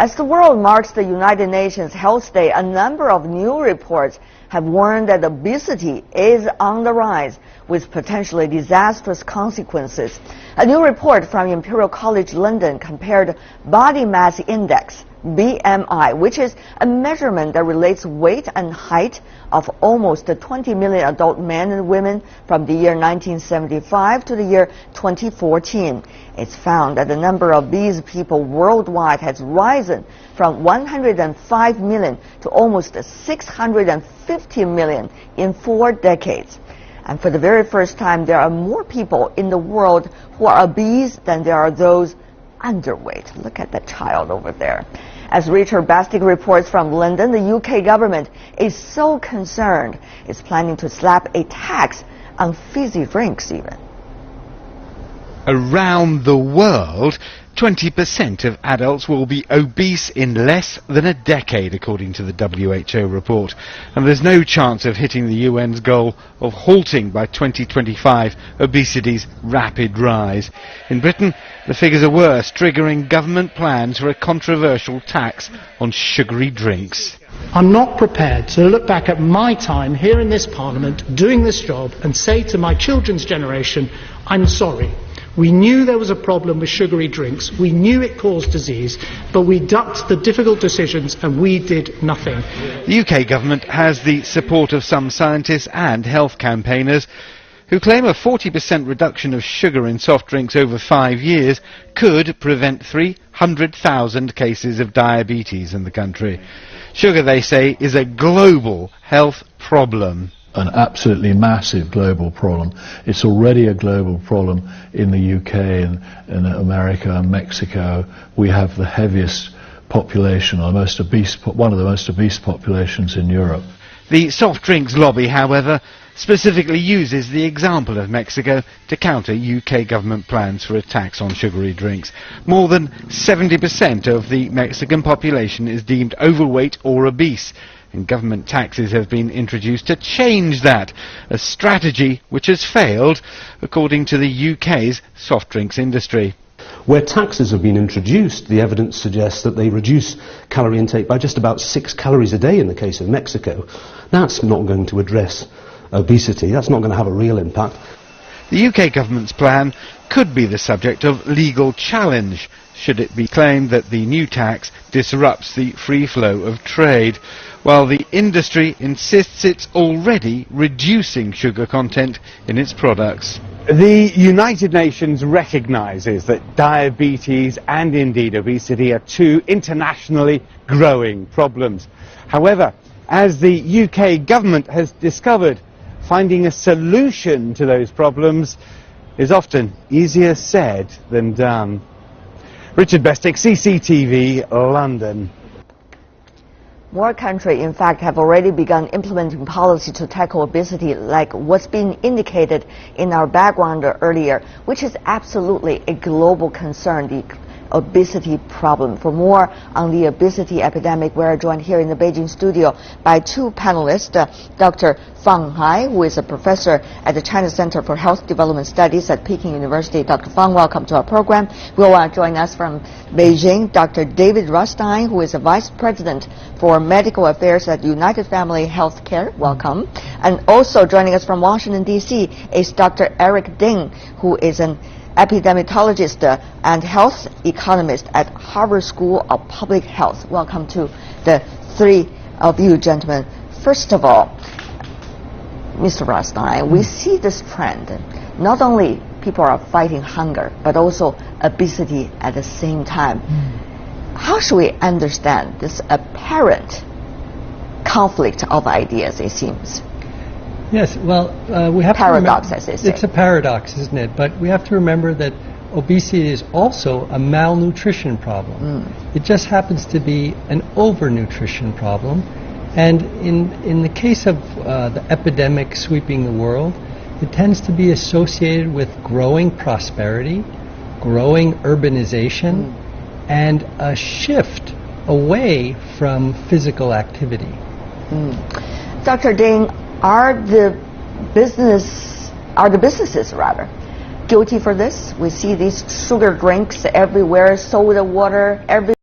As the world marks the United Nations Health Day, a number of new reports have warned that obesity is on the rise with potentially disastrous consequences. A new report from Imperial College London compared body mass index, BMI, which is a measurement that relates weight and height of almost 20 million adult men and women from the year 1975 to the year 2014. It's found that the number of obese people worldwide has risen from 105 million to almost 650 million in 4 decades. And for the very first time, there are more people in the world who are obese than there are those underweight. Look at that child over there. As Richard Bastick reports from London, the UK government is so concerned it's planning to slap a tax on fizzy drinks even. Around the world, 20% of adults will be obese in less than a decade, according to the WHO report. And there's no chance of hitting the UN's goal of halting by 2025 obesity's rapid rise. In Britain, the figures are worse, triggering government plans for a controversial tax on sugary drinks. I'm not prepared to look back at my time here in this Parliament doing this job and say to my children's generation, I'm sorry. We knew there was a problem with sugary drinks. We knew it caused disease, but we ducked the difficult decisions and we did nothing. The UK government has the support of some scientists and health campaigners who claim a 40% reduction of sugar in soft drinks over 5 years could prevent 300,000 cases of diabetes in the country. Sugar, they say, is a global health problem. An absolutely massive global problem. It's already a global problem in the UK and in America and Mexico. We have the heaviest population, or most obese, one of the most obese populations in Europe. The soft drinks lobby, however, specifically uses the example of Mexico to counter UK government plans for a tax on sugary drinks. More than 70% of the Mexican population is deemed overweight or obese, and government taxes have been introduced to change that, a strategy which has failed, according to the UK's soft drinks industry. Where taxes have been introduced, the evidence suggests that they reduce calorie intake by just about 6 calories a day in the case of Mexico. That's not going to address obesity. That's not going to have a real impact. The UK government's plan could be the subject of legal challenge should it be claimed that the new tax disrupts the free flow of trade, while the industry insists it's already reducing sugar content in its products. The United Nations recognises that diabetes and indeed obesity are two internationally growing problems. However, as the UK government has discovered, finding a solution to those problems is often easier said than done. Richard Bastick, CCTV, London. More countries, in fact, have already begun implementing policy to tackle obesity, like what's been indicated in our background earlier, which is absolutely a global concern, the obesity problem. For more on the obesity epidemic, we are joined here in the Beijing studio by 2 panelists, Dr. Fang Hai, who is a professor at the China Center for Health Development Studies at Peking University. Dr. Fang, welcome to our program. Will join us from Beijing, Dr. David Rothstein, who is a vice president for medical affairs at United Family Healthcare. Welcome. And also joining us from Washington, D.C. is Dr. Eric Ding, who is an epidemiologist and health economist at Harvard School of Public Health. Welcome to the 3 of you, gentlemen. First of all, Mr. Rothstein, we see this trend. Not only people are fighting hunger, but also obesity at the same time. How should we understand this apparent conflict of ideas, it seems? Yes, well, we have paradox, to as they say. It's a paradox, isn't it? But we have to remember that obesity is also a malnutrition problem. It just happens to be an overnutrition problem. And in the case of the epidemic sweeping the world, it tends to be associated with growing prosperity, growing urbanization, and a shift away from physical activity. Dr. Ding, are the businesses guilty for this? We see these sugar drinks everywhere, soda water,